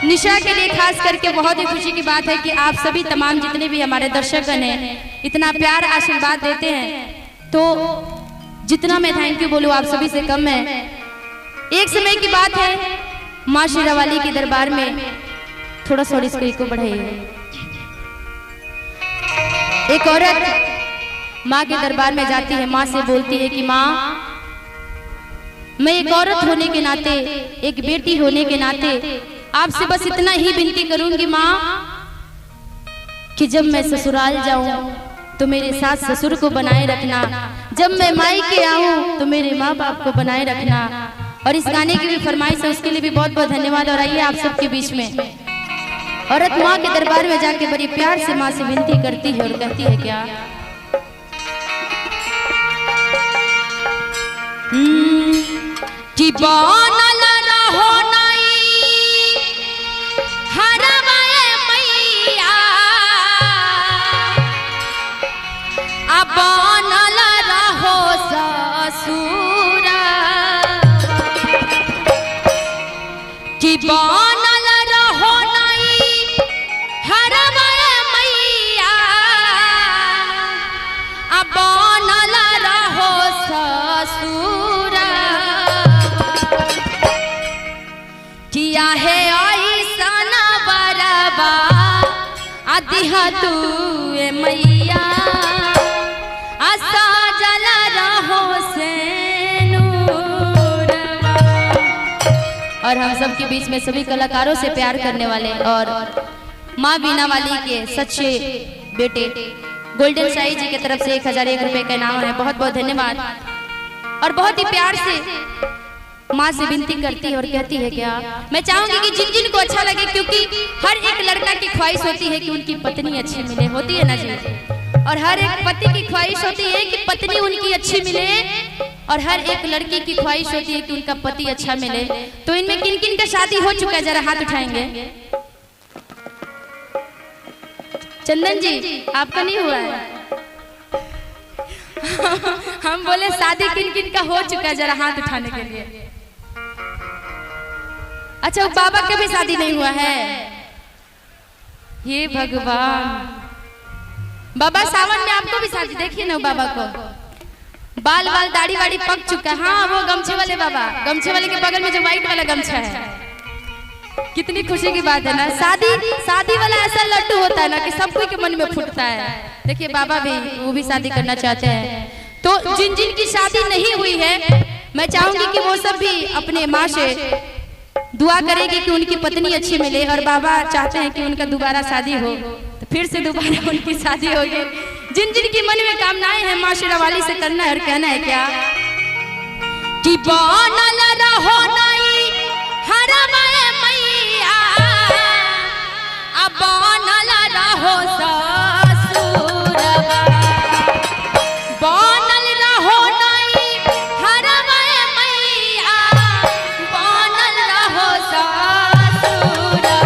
निशा के लिए खास करके बहुत ही खुशी की बात है कि आप सभी तमाम जितने भी हमारे दर्शकगण हैं इतना प्यार आशीर्वाद देते हैं, तो जितना मैं थैंक यू बोलूँ आप सभी से कम है। एक समय की बात है, माँ शेरावाली के दरबार में थोड़ा सा इसको बढ़ाइए। एक औरत माँ के दरबार में जाती है, माँ से बोलती है कि माँ, मैं एक औरत होने के नाते, एक बेटी होने के नाते आपसे बस इतना ही विनती करूंगी माँ कि जब मैं ससुराल जाऊं तो मेरे सास ससुर को बनाए रखना, जब मैं मायके आऊं तो मेरे माँ बाप को बनाए रखना। और इस गाने की भी फरमाइश है, उसके लिए भी बहुत बहुत धन्यवाद। और आइए आप सबके बीच में औरत माँ के दरबार में जाके बड़ी प्यार से माँ से विनती करती है और कहती है क्या, कि बनल रहो नई हरवाए मैया, अब बनल रहो ससुर, कि बनल रहो नई हरवाए मैया, अब बनल रहो ससुर, किया है ऐसन बरबा आदिहा तू मैया, असाजल रहो से नूरवा। और हम सब के बीच में सभी कलाकारों से प्यार करने वाले और माँ बीना वाली के सच्चे बेटे गोल्डन साई जी की तरफ से 1001 रुपए का इनाम है। बहुत बहुत धन्यवाद। और बहुत ही प्यार से माँ से विनती करती है और कहती है क्या, मैं चाहूंगी कि जिन जिन को अच्छा लगे, क्योंकि हर एक लड़का की ख्वाहिश होती है कि उनकी पत्नी अच्छी मिले, होती है ना जी, और हर एक पति की ख्वाहिश होती है कि पत्नी उनकी अच्छी मिले, और हर एक लड़की की ख्वाहिश होती है कि उनका पति अच्छा मिले। तो इनमें किन किन का शादी हो चुका है, जरा हाथ उठाएंगे। चंदन जी आपका नहीं हुआ है? हम बोले शादी किन किन का हो चुका है, जरा हाथ उठाने के लिए। अच्छा, बाबा का भी शादी नहीं हुआ है? ये भगवान, बाबा सावन में आपको भी शादी, देखिए ना बाबा को बाल बाल दाढ़ी वाड़ी पक चुका है। हाँ, वो गमछे वाले बाबा, गमछे वाले के बगल में जो व्हाइट वाला गमछा है, कितनी खुशी की बात है ना। शादी वाला ऐसा लड्डू होता है ना कि सब कोई के मन में फूटता है। देखिए बाबा भी, वो भी शादी करना चाहते हैं। तो जिन जिन की शादी नहीं हुई है, मैं चाहूंगी कि वो सब भी अपने माँ से दुआ करेगी कि उनकी पत्नी अच्छी मिले, और बाबा चाहते हैं कि उनका दोबारा शादी हो, तो फिर से दोबारा उनकी शादी होगी। जिन जिन की मन में कामनाएं हैं, माँ शेरावाली से करना है और कहना है क्या, कि बनल रहो नई हरवाए मैया, अब बनल रहो ससुरवा, बनल रहो नई हरवाए मैया, बनल रहो ससुरवा।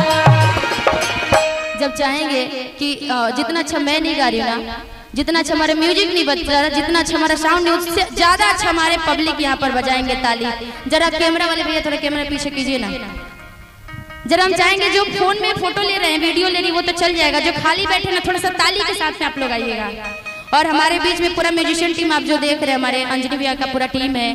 जब चाहेंगे कि जितना अच्छा मैं नहीं गा रही हूँ ना, जितना अच्छा हमारा म्यूजिक नहीं बज रहा, जितना अच्छा हमारा साउंड है, उससे ज्यादा अच्छा हमारे पब्लिक यहाँ पर बजाएंगे ताली। जरा कैमरा वाले भैया थोड़ा कैमरा पीछे कीजिए ना। जरा हम चाहेंगे जो फोन में फोटो ले रहे हैं, वीडियो ले रही, वो तो चल जाएगा, जो खाली बैठे ना थोड़ा सा ताली के साथ में आप लोग आइएगा। और हमारे बीच में पूरा म्यूजिशियन टीम आप जो देख रहे हैं, हमारे अंजलि भैया का पूरा टीम है,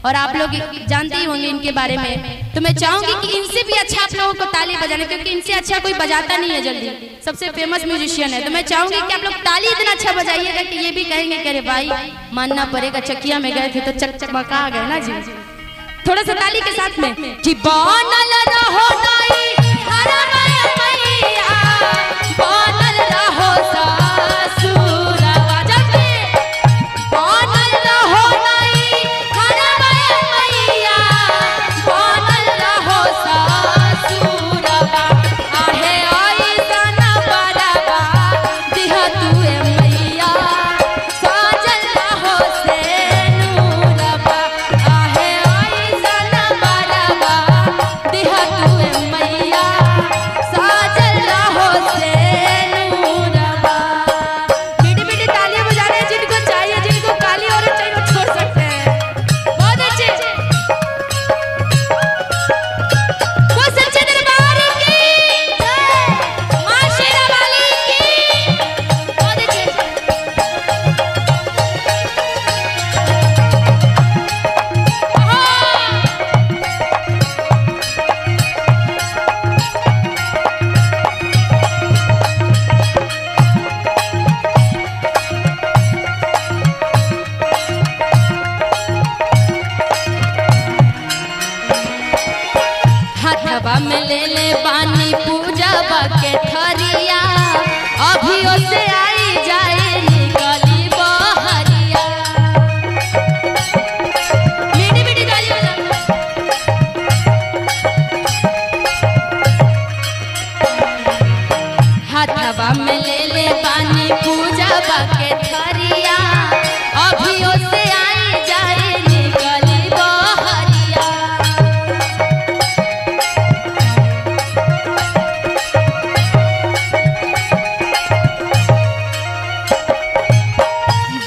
और आप लोग जानते ही होंगे इनके बारे में। तो मैं चाहूंगी कि इनसे भी अच्छा आप लोगों को ताली बजाने, क्योंकि इनसे अच्छा कोई बजाता नहीं है जल्दी, सबसे फेमस म्यूजिशियन है। तो मैं चाहूंगी कि आप लोग ताली इतना अच्छा बजाइएगा कि ये भी कहेंगे कि अरे भाई मानना पड़ेगा, चकिया में गए थे तो चकचका आ गए ना जी। थोड़ा सा ताली के साथ में, कि बनल रहो नई हरवाए मैया, बनल रहो ससुरवा, जल्दी बनल रहो नई हरवाए मैया, बनल रहो ससुरवा, आहे ऐसन बरबा दिहा तू मैया, साजल रहो से नूरवा, आहे ऐसन बरबा दिहा तू में ले ले बानी पूजा के थरिया अभियो से आई जाए निकली बहरिया। मीठी मीठी गाली हाथवा में ले ले बानी पूजा के थरिया अभियो से आई जाए निकली बहरिया।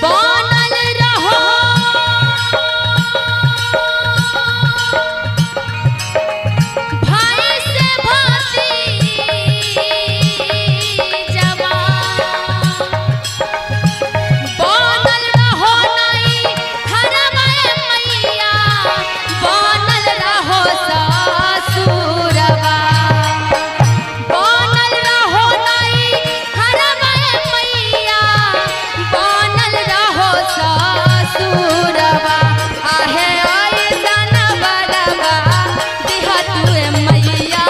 बनल रहो भाई से भतीजवा, बनल रहो नहीं घरवा मैया, बनल रहो ससुरवा, बनल रहो नहीं घरवा मैया, बनल रहो ससुरवा। आहे ऐसन बरवा दिहा तुए मैया,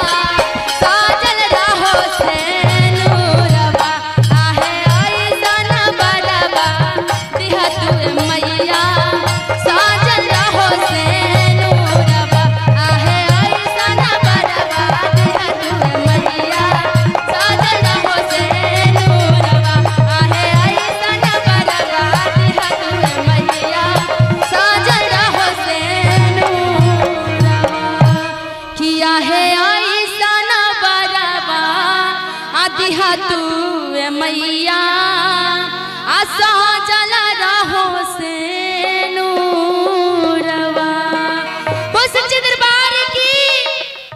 साजल रहो सेनुरवा। आहे ऐसन बरवा दिहा तुए मैया, साजल रहो सेनुरवा। आहे ऐसन बरवा दिहा तुए मैया, साजल रहो सेनुरवा। आहे ऐसन बरवा दिहा तुए मैया, साजल रहो सेनुरवा। किया है ऐसन बरवा दिहा तुए मैया, आसा